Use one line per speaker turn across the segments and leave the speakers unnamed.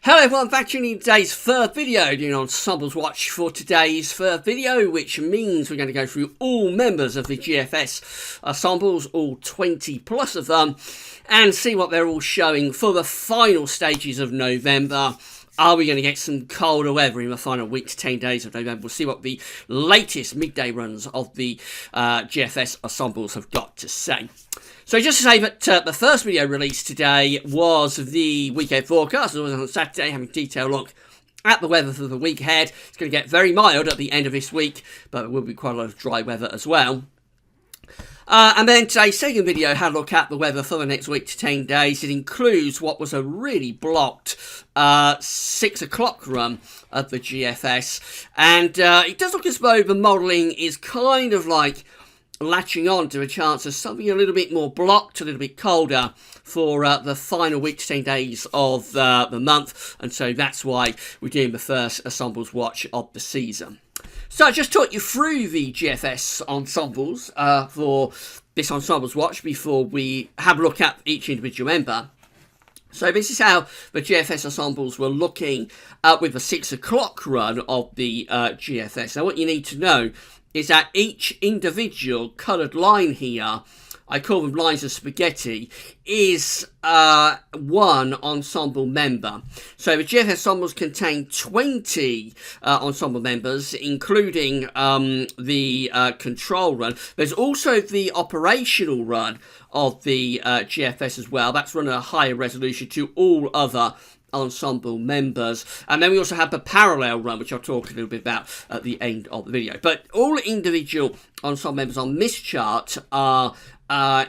Hello everyone, back tuning in today's third video doing Ensembles Watch for today's third video, which means we're going to go through all members of the GFS Ensembles, all 20 plus of them, and see what they're all showing for the final stages of November. Are we going to get some colder weather in the final week to 10 days of November? We'll see what the latest midday runs of the GFS Ensembles have got to say. So just to say that the first video released today was the weekend forecast. It was on Saturday, having a detailed look at the weather for the week ahead. It's going to get very mild at the end of this week, but there will be quite a lot of dry weather as well. And then today's second video had a look at the weather for the next week to 10 days. It includes what was a really blocked 6 o'clock run of the GFS. And it does look as though the modelling is kind of like latching on to a chance of something a little bit more blocked, a little bit colder for the final week to 10 days of the month. And so that's why we're doing the first Ensembles Watch of the season. So I just taught you through the GFS ensembles for this Ensembles Watch before we have a look at each individual member. So this is how the GFS ensembles were looking with the 6 o'clock run of the GFS. Now what you need to know is that each individual coloured line here, I call them lines of spaghetti, is one ensemble member. So the GFS ensembles contain 20 ensemble members, including the control run. There's also the operational run of the GFS as well. That's run at a higher resolution to all other ensemble members. And then we also have the parallel run, which I'll talk a little bit about at the end of the video. But all individual ensemble members on this chart are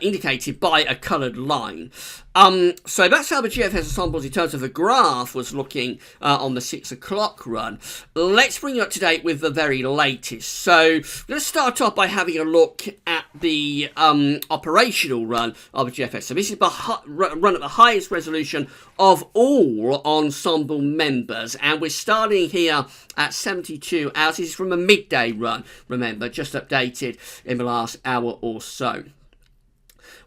indicated by a coloured line. So that's how the GFS ensembles in terms of the graph was looking on the 6 o'clock run. Let's bring you up to date with the very latest. So let's start off by having a look at the operational run of the GFS. So this is the run at the highest resolution of all ensemble members, and we're starting here at 72 hours. This is from a midday run, remember, just updated in the last hour or so.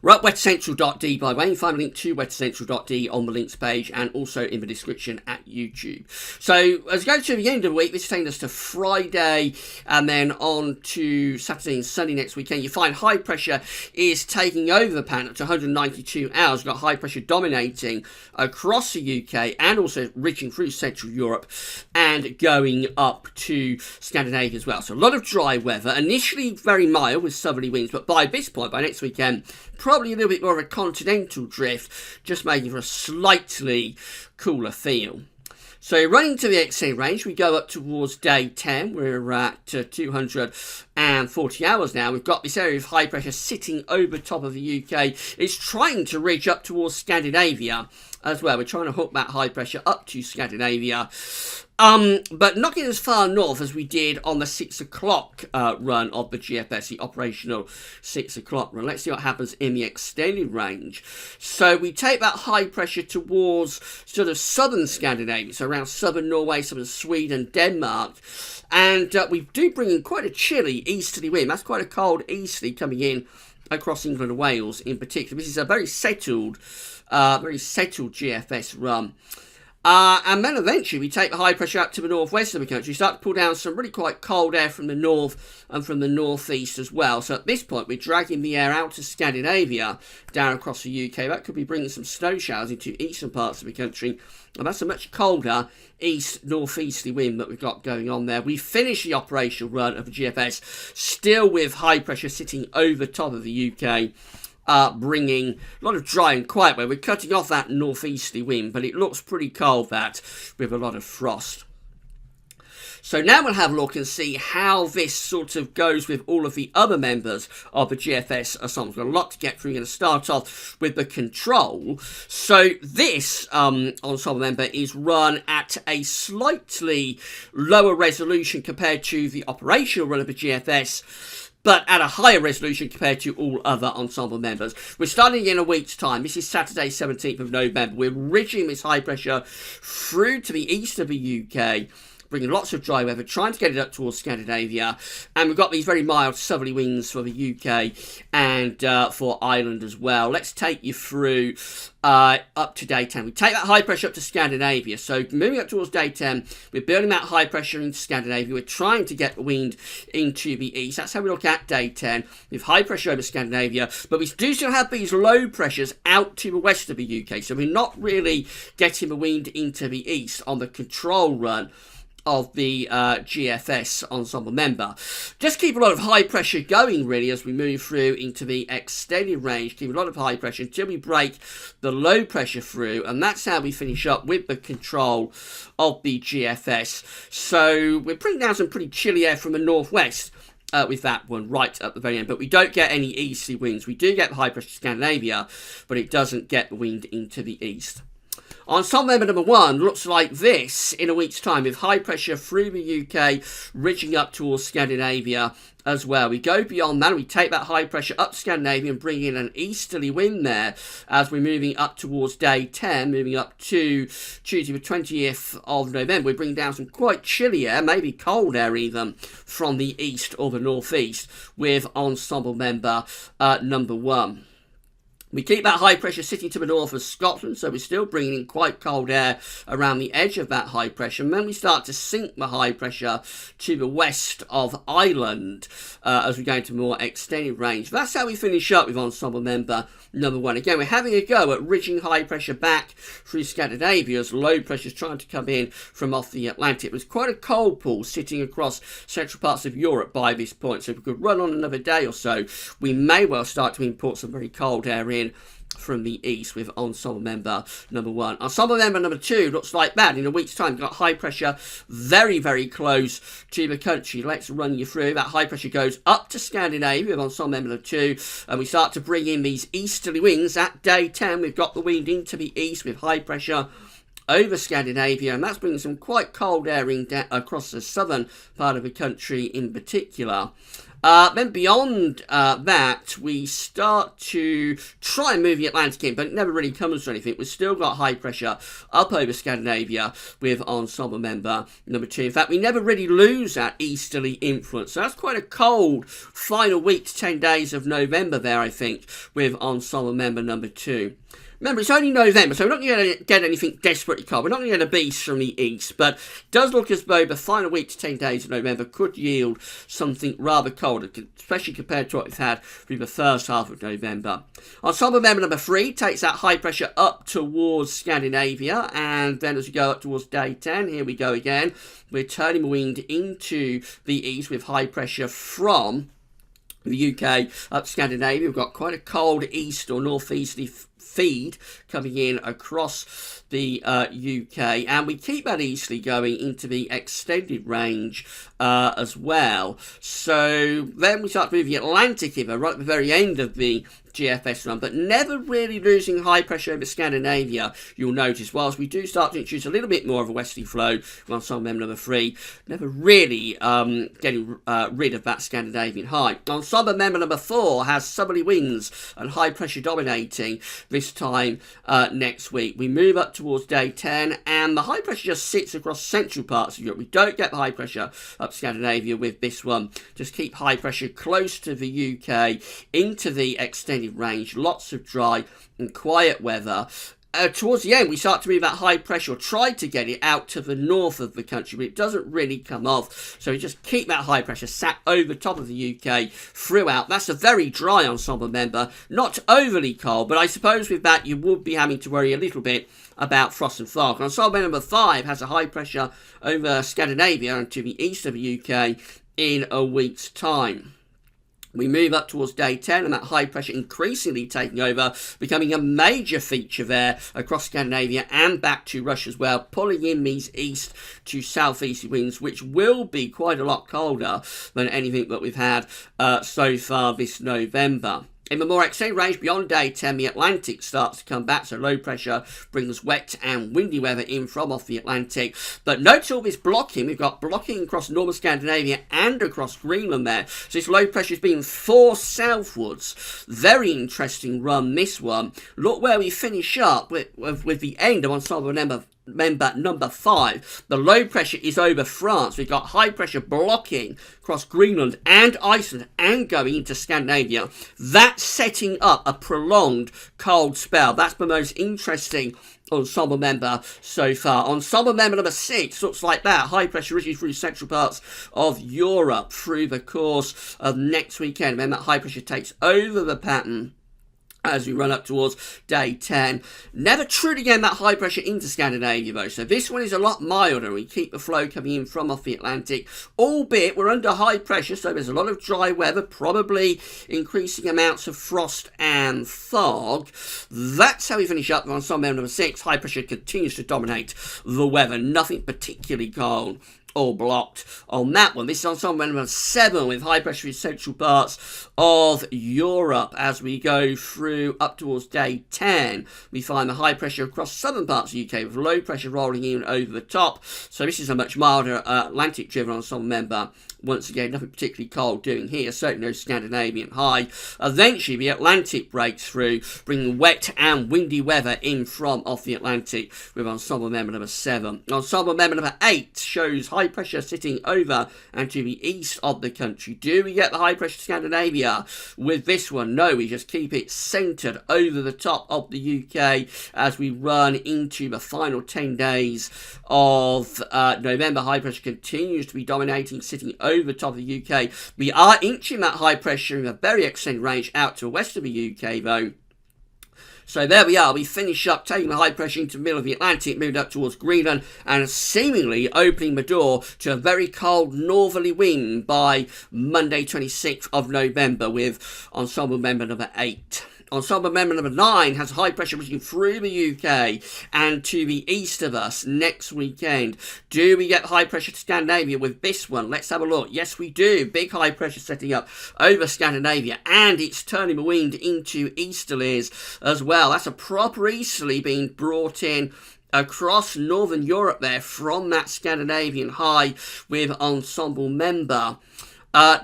We're at wetcentral.d, by the way. You can find a link to wetcentral.d on the links page and also in the description at YouTube. So as we go to the end of the week, this is taking us to Friday and then on to Saturday and Sunday next weekend. You find high pressure is taking over the pattern up to 192 hours. We've got high pressure dominating across the UK and also reaching through Central Europe and going up to Scandinavia as well. So a lot of dry weather. Initially very mild with southerly winds, but by this point, by next weekend, probably a little bit more of a continental drift, just making for a slightly cooler feel. So running to the XA range, we go up towards day 10. We're at 240 hours now. We've got this area of high pressure sitting over top of the UK. It's trying to reach up towards Scandinavia as well. We're trying to hook that high pressure up to Scandinavia. But not getting as far north as we did on the 6 o'clock run of the GFS, the operational 6 o'clock run. Let's see what happens in the extended range. So we take that high pressure towards sort of southern Scandinavia, so around southern Norway, southern Sweden, Denmark. And we do bring in quite a chilly easterly wind. That's quite a cold easterly coming in across England and Wales in particular. This is a very settled GFS run. And then eventually we take the high pressure up to the northwest of the country, start to pull down some really quite cold air from the north and from the northeast as well. So at this point we're dragging the air out to Scandinavia down across the UK. That could be bringing some snow showers into eastern parts of the country. And that's a much colder east-northeasterly wind that we've got going on there. We finish the operational run of the GFS still with high pressure sitting over top of the UK. Bringing a lot of dry and quiet weather. We're cutting off that northeasterly wind, but it looks pretty cold, that, with a lot of frost. So now we'll have a look and see how this sort of goes with all of the other members of the GFS ensemble. We've got a lot to get through. We're going to start off with the control. So this ensemble member is run at a slightly lower resolution compared to the operational run of the GFS, but at a higher resolution compared to all other ensemble members. We're starting in a week's time. This is Saturday, 17th of November. We're ridging this high pressure through to the east of the UK, bringing lots of dry weather, trying to get it up towards Scandinavia. And we've got these very mild southerly winds for the UK and for Ireland as well. Let's take you through up to day 10. We take that high pressure up to Scandinavia. So moving up towards day 10, we're building that high pressure into Scandinavia. We're trying to get the wind into the east. That's how we look at day 10. With high pressure over Scandinavia, but we do still have these low pressures out to the west of the UK. So we're not really getting the wind into the east on the control run of the GFS Ensemble member. Just keep a lot of high pressure going really as we move through into the extended range. Keep a lot of high pressure until we break the low pressure through, and that's how we finish up with the control of the GFS. So we're bringing down some pretty chilly air from the northwest with that one right at the very end, but we don't get any easterly winds. We do get the high pressure Scandinavia, but it doesn't get the wind into the east. Ensemble member number 1 looks like this in a week's time, with high pressure through the UK, ridging up towards Scandinavia as well. We go beyond that and we take that high pressure up to Scandinavia and bring in an easterly wind there as we're moving up towards day 10, moving up to Tuesday the 20th of November. We bring down some quite chilly air, maybe cold air even, from the east or the northeast with ensemble member number 1. We keep that high pressure sitting to the north of Scotland, so we're still bringing in quite cold air around the edge of that high pressure. And then we start to sink the high pressure to the west of Ireland as we go into more extended range. That's how we finish up with ensemble member number 1. Again, we're having a go at ridging high pressure back through Scandinavia as low pressure is trying to come in from off the Atlantic. It was quite a cold pool sitting across central parts of Europe by this point, so if we could run on another day or so, we may well start to import some very cold air in from the east with ensemble member number 1. Ensemble member number 2 looks like that in a week's time. We've got high pressure very, very close to the country. Let's run you through. That high pressure goes up to Scandinavia with ensemble member number 2, and we start to bring in these easterly winds. At day 10, we've got the wind into the east with high pressure over Scandinavia, and that's bringing some quite cold air in across the southern part of the country in particular. Then beyond that, we start to try and move the Atlantic in, but it never really comes to anything. We've still got high pressure up over Scandinavia with ensemble member number 2. In fact, we never really lose that easterly influence. So that's quite a cold final week to 10 days of November there, I think, with ensemble member number 2. Remember, it's only November, so we're not going to get anything desperately cold. We're not going to get a beast from the east, but it does look as though the final week to 10 days of November could yield something rather cold, especially compared to what we've had through the first half of November. Ensemble member number 3 takes that high pressure up towards Scandinavia, and then as we go up towards day 10, here we go again. We're turning the wind into the east with high pressure from the UK up Scandinavia. We've got quite a cold east or northeasterly feed coming in across the UK, and we keep that easterly going into the extended range as well. So then we start to move the Atlantic in right at the very end of the GFS run, but never really losing high pressure over Scandinavia. You'll notice, whilst we do start to introduce a little bit more of a westerly flow with ensemble member number 3, never really getting rid of that Scandinavian high. Ensemble member number 4 has southerly winds and high pressure dominating this time next week. We move up towards day 10, and the high pressure just sits across central parts of Europe. We don't get the high pressure up Scandinavia with this one. Just keep high pressure close to the UK into the extended range. Lots of dry and quiet weather. Towards the end, we start to move that high pressure, or try to get it out to the north of the country, but it doesn't really come off. So we just keep that high pressure sat over top of the UK throughout. That's a very dry ensemble member, not overly cold, but I suppose with that you would be having to worry a little bit about frost and fog. Ensemble number 5 has a high pressure over Scandinavia and to the east of the UK in a week's time. We move up towards day 10, and that high pressure increasingly taking over, becoming a major feature there across Scandinavia and back to Russia as well, pulling in these east to southeast winds, which will be quite a lot colder than anything that we've had so far this November. In the more extended range beyond day 10, the Atlantic starts to come back, so low pressure brings wet and windy weather in from off the Atlantic. But notice all this blocking. We've got blocking across northern Scandinavia and across Greenland there. So this low pressure is being forced southwards. Very interesting run, this one. Look where we finish up with the end of ensemble member number 5. The low pressure is over France. We've got high pressure blocking across Greenland and Iceland and going into Scandinavia. That's setting up a prolonged cold spell. That's the most interesting ensemble member so far. Ensemble member number 6 looks like that. High pressure reaching through central parts of Europe through the course of next weekend. When that high pressure takes over the pattern as we run up towards day 10. Never truly getting that high pressure into Scandinavia though, so this one is a lot milder. We keep the flow coming in from off the Atlantic, albeit we're under high pressure, so there's a lot of dry weather, probably increasing amounts of frost and fog. That's how we finish up on ensemble member number 6. High pressure continues to dominate the weather, nothing particularly cold or blocked on that one. This is ensemble number 7 with high pressure in central parts of Europe. As we go through up towards day 10, we find the high pressure across southern parts of the UK with low pressure rolling in over the top. So this is a much milder Atlantic driven ensemble member. Once again, nothing particularly cold doing here, certainly no Scandinavian high. Eventually, the Atlantic breaks through, bringing wet and windy weather in from off the Atlantic with ensemble member number 7. Ensemble member number 8 shows high pressure sitting over and to the east of the country. Do we get the high pressure Scandinavia with this one? No, we just keep it centred over the top of the UK as we run into the final 10 days of November. High pressure continues to be dominating, sitting over the top of the UK. We are inching that high pressure in a very extended range out to the west of the UK though. So there we are, we finish up taking the high pressure into the middle of the Atlantic, moved up towards Greenland, and seemingly opening the door to a very cold northerly wind by Monday 26th of November with ensemble member number 8. Ensemble member number 9 has high pressure reaching through the UK and to the east of us next weekend. Do we get high pressure to Scandinavia with this one? Let's have a look. Yes, we do. Big high pressure setting up over Scandinavia, and it's turning the wind into easterlies as well. That's a proper easterly being brought in across northern Europe there from that Scandinavian high with ensemble member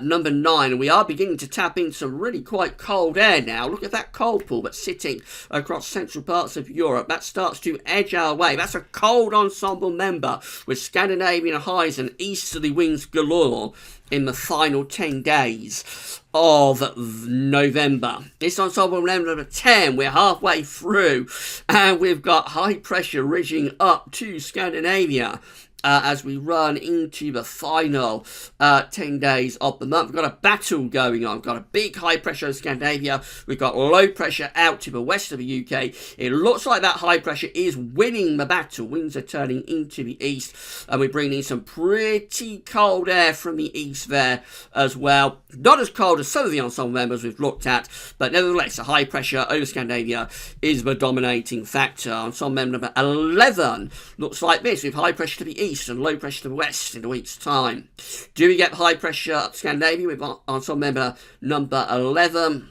number 9, and we are beginning to tap into some really quite cold air now. Look at that cold pool that's sitting across central parts of Europe. That starts to edge our way. That's a cold ensemble member with Scandinavian highs and easterly winds galore in the final 10 days of November. This ensemble member number 10, we're halfway through, and we've got high pressure ridging up to Scandinavia as we run into the final 10 days of the month. We've got a battle going on. We've got a big high pressure in Scandinavia. We've got low pressure out to the west of the UK. It looks like that high pressure is winning the battle. Winds are turning into the east, and we're bringing in some pretty cold air from the east there as well. Not as cold as some of the ensemble members we've looked at, but nevertheless, a high pressure over Scandinavia is the dominating factor. Ensemble member number 11 looks like this, with high pressure to the east and low pressure to the west in a week's time. Do we get high pressure up Scandinavia with ensemble member number 11?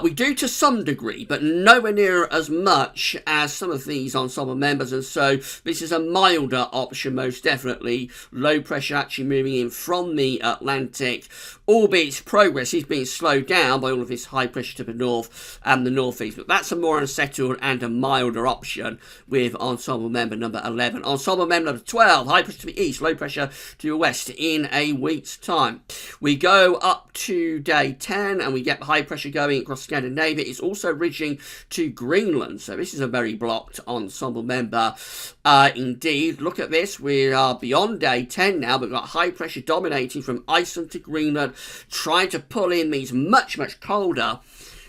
We do to some degree, but nowhere near as much as some of these ensemble members, and so this is a milder option most definitely. Low pressure actually moving in from the Atlantic, albeit its progress is being slowed down by all of this high pressure to the north and the northeast, but that's a more unsettled and a milder option with ensemble member number 11. Ensemble member number 12, high pressure to the east, low pressure to the west in a week's time. We go up to day 10 and we get the high pressure going across Scandinavia. It's also ridging to Greenland, so this is a very blocked ensemble member indeed. Look at this, we are beyond day 10 now, but we've got high pressure dominating from Iceland to Greenland, trying to pull in these much colder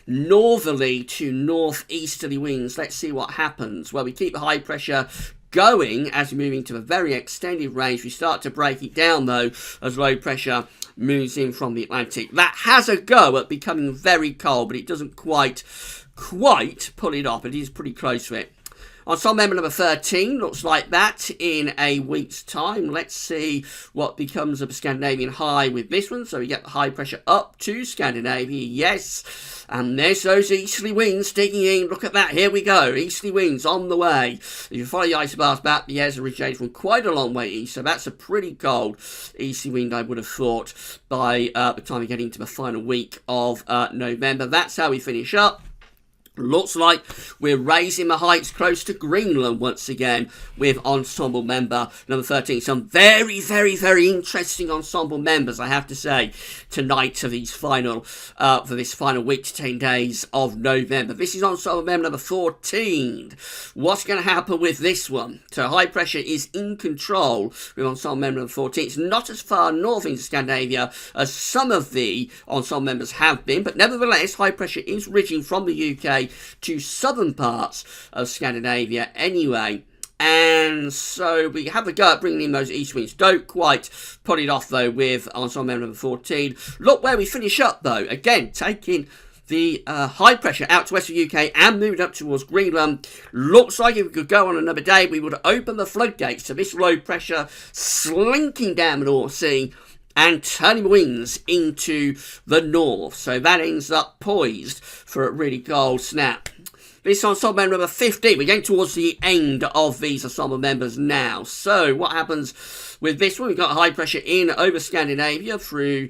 northerly to northeasterly winds. Let's see what happens. Well, we keep the high pressure going as we move into a very extended range. We start to break it down though as low pressure moves in from the Atlantic. That has a go at becoming very cold, but it doesn't quite pull it off. It is pretty close to it. Ensemble member number 13 looks like that in a week's time. Let's see what becomes of a Scandinavian high with this one. So we get the high pressure up to Scandinavia, yes. And there's those easterly winds digging in. Look at that, here we go. Easterly winds on the way. If you follow the isobars back, the air's originated from quite a long way east. So that's a pretty cold easterly wind, I would have thought, by the time we get into the final week of November. That's how we finish up Looks like we're raising the heights close to Greenland once again with ensemble member number 13. Some very, very, very interesting ensemble members, I have to say, tonight for these for this final week to 10 days of November. This is ensemble member number 14. What's going to happen with this one? So High Pressure is in control with ensemble member number 14. It's not as far north into Scandinavia as some of the ensemble members have been, but nevertheless, High Pressure is ridging from the UK to southern parts of Scandinavia anyway. And so we have a go at bringing in those east winds. Don't quite put it off though with ensemble member number 14. Look where we finish up though. Again, taking the high pressure out to west of the UK and moving up towards Greenland. Looks like if we could go on another day, we would open the floodgates to this low pressure slinking down the North Sea and turning winds into the north. So that ends up poised for a really cold snap. This ensemble member number 15. We're getting towards the end of these ensemble members now. So what happens with this one? We've got high pressure in over Scandinavia through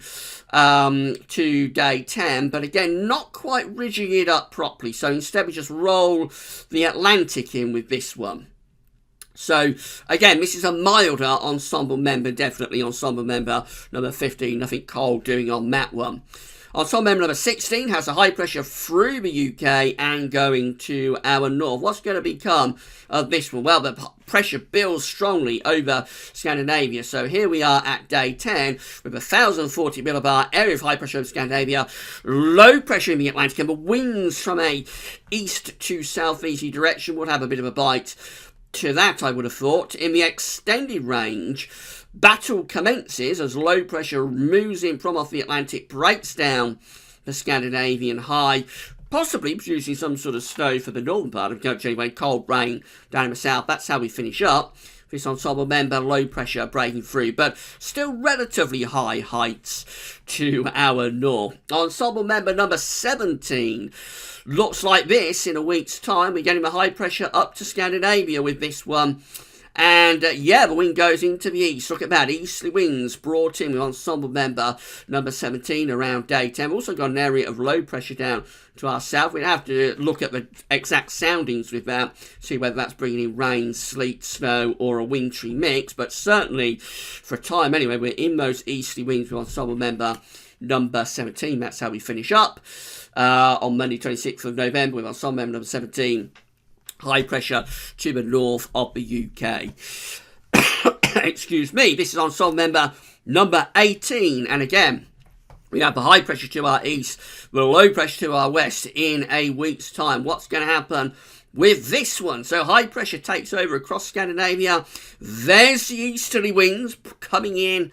to day 10. But again, not quite ridging it up properly. So instead we just roll the Atlantic in with this one. So, again, this is a milder ensemble member, definitely ensemble member number 15, nothing cold doing on that one. Ensemble member number 16 has a high pressure through the UK and going to our north. What's going to become of this one? Well, the pressure builds strongly over Scandinavia. So here we are at day 10 with 1,040 millibar area of high pressure over Scandinavia, low pressure in the Atlantic, and the winds from a east to southeasterly direction would have a bit of a bite to that, I would have thought. In the extended range, battle commences as low pressure moves in from off the Atlantic, breaks down the Scandinavian high, possibly producing some sort of snow for the northern part of the country anyway, cold rain down in the south. That's how we finish up. This ensemble member, low pressure breaking through, but still relatively high heights to our north. Ensemble member number 17 looks like this in a week's time. We're getting the high pressure up to Scandinavia with this one. And yeah, the wind goes into the east. Look at that. Easterly winds brought in with ensemble member number 17 around day 10. We've also got an area of low pressure down to our south. We'd have to look at the exact soundings with that, see whether that's bringing in rain, sleet, snow, or a wintry mix. But certainly, for a time anyway, we're in those easterly winds with ensemble member number 17. That's how we finish up on Monday, 26th of November with ensemble member number 17. High pressure to the north of the UK. Excuse me. This is ensemble member number 18. And again, we have the high pressure to our east, the low pressure to our west in a week's time. What's going to happen with this one? So high pressure takes over across Scandinavia. There's the easterly winds coming in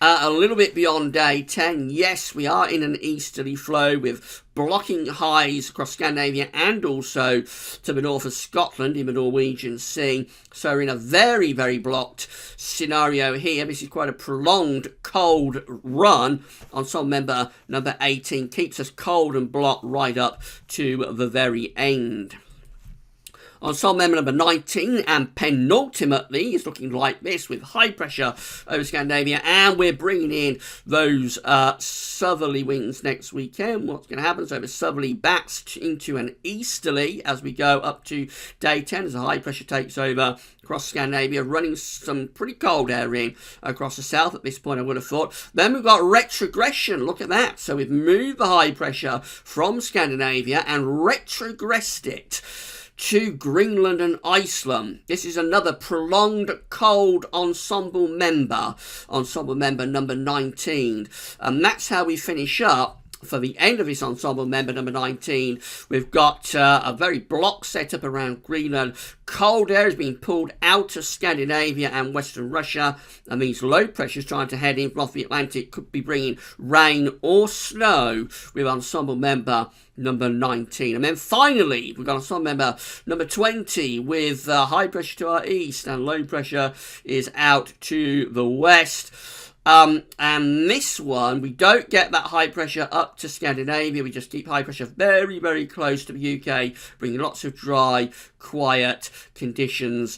a little bit beyond day 10. Yes, we are in an easterly flow with blocking highs across Scandinavia and also to the north of Scotland in the Norwegian Sea. So we're in a very, very blocked scenario here. This is quite a prolonged cold run. Ensemble member number 18 keeps us cold and blocked right up to the very end. Ensemble member number 19 and penultimately is looking like this with high pressure over Scandinavia, and we're bringing in those southerly winds next weekend. What's going to happen? So the southerly backs into an easterly as we go up to day 10 as the high pressure takes over across Scandinavia, running some pretty cold air in across the south at this point, I would have thought. Then we've got retrogression. Look at that. So we've moved the high pressure from Scandinavia and retrogressed it to Greenland and Iceland. This is another prolonged cold ensemble member number 19. And that's how we finish up. For the end of this ensemble member number 19, we've got a very block set up around Greenland. Cold air is being pulled out of Scandinavia and Western Russia, and these low pressures trying to head in from off the Atlantic could be bringing rain or snow with ensemble member number 19. And then finally, we've got ensemble member number 20 with high pressure to our east and low pressure is out to the west. And this one, we don't get that high pressure up to Scandinavia. We just keep high pressure very, very close to the UK, bringing lots of dry, quiet conditions.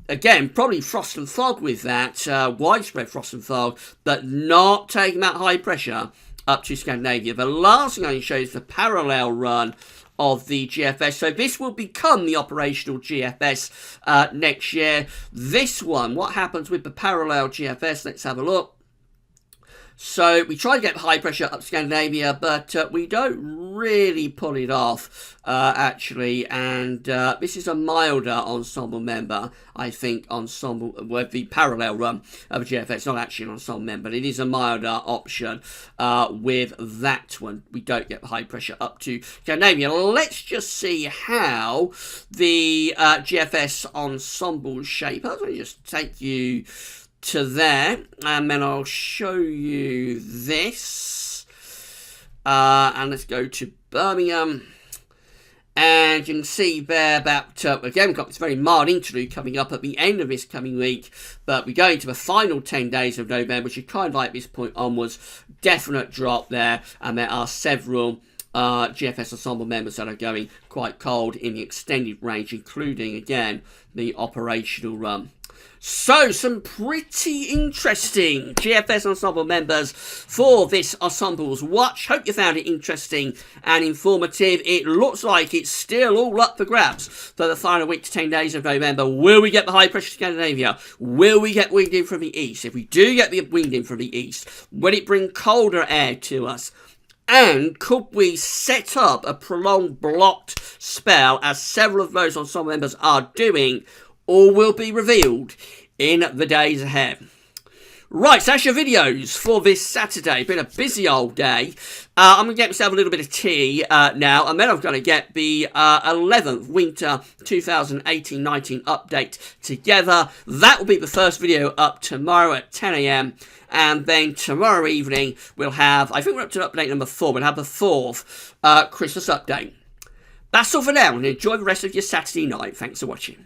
Again, probably frost and fog with that, widespread frost and fog, but not taking that high pressure up to Scandinavia. The last thing I can show you is the parallel run of the GFS. So this will become the operational GFS next year. This one, what happens with the parallel GFS? Let's have a look. So we try to get high pressure up Scandinavia, but we don't really pull it off, actually. And this is a milder ensemble member, I think, ensemble with the parallel run of GFS. Not actually an ensemble member, but it is a milder option with that one. We don't get high pressure up to Scandinavia. Let's just see how the GFS ensemble shape. Let me just take you to there, and then I'll show you this, and let's go to Birmingham, and you can see there that again we've got this very mild interlude coming up at the end of this coming week, but we go into the final 10 days of November, which is kind of like this point onwards. Definite drop there, and there are several GFS ensemble members that are going quite cold in the extended range, including again the operational run. So, some pretty interesting GFS Ensemble members for this Ensembles Watch. Hope you found it interesting and informative. It looks like it's still all up for grabs for the final week to 10 days of November. Will we get the high pressure Scandinavia? Will we get wind in from the east? If we do get the wind in from the east, will it bring colder air to us? And could we set up a prolonged blocked spell, as several of those ensemble members are doing? All will be revealed in the days ahead. Right, so that's your videos for this Saturday. Been a busy old day. I'm going to get myself a little bit of tea now, and then I'm going to get the 11th Winter 2018-19 update together. That will be the first video up tomorrow at 10 AM. And then tomorrow evening, we'll have, I think we're up to update number 4, we'll have the 4th Christmas update. That's all for now, and enjoy the rest of your Saturday night. Thanks for watching.